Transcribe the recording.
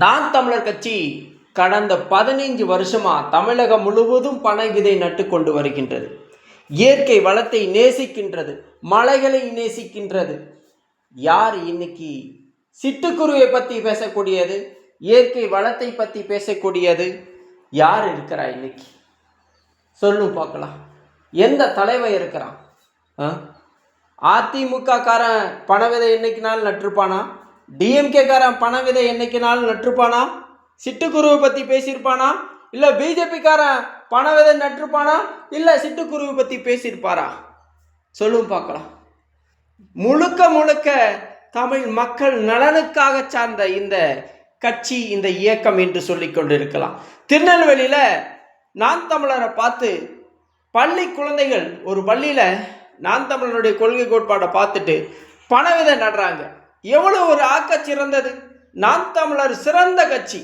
நான் தமிழர் கட்சி கடந்த 15 வருஷமா தமிழகம் முழுவதும் பனை விதை நட்டு கொண்டு வருகின்றது. இயற்கை வளத்தை நேசிக்கின்றது, மலைகளை நேசிக்கின்றது. யார் இன்னைக்கு சிட்டுக்குருவை பற்றி பேசக்கூடியது, இயற்கை வளத்தை பற்றி பேசக்கூடியது யார் இருக்கிறா இன்னைக்கு? சொல்லும் பார்க்கலாம். எந்த தலைவர் இருக்கிறான்? அதிமுக காரன் பண விதை என்னைக்கு நாள் நட்டிருப்பானா? டிஎம்கே காரன் பண விதை என்னைக்கு நாள் நட்டிருப்பானா? சிட்டுக்குருவை பற்றி பேசியிருப்பானா? இல்லை பிஜேபி காரன் பண விதை நட்டிருப்பானா? இல்லை சிட்டுக்குருவை பற்றி பேசியிருப்பாரா? சொல்லும் பார்க்கலாம். முழுக்க முழுக்க தமிழ் மக்கள் நலனுக்காக சார்ந்த இந்த கட்சி, இந்த இயக்கம் என்று சொல்லி கொண்டு இருக்கலாம். திருநெல்வேலியில் நான் தமிழரை பார்த்து பள்ளி குழந்தைகள் ஒரு பள்ளியில் நான் தமிழருடைய கொள்கை கோட்பாடை பார்த்துட்டு பண விதை நடுறாங்க. எவ்வளோ ஒரு ஆக்க சிறந்தது! நான் தமிழர் சிறந்த கட்சி.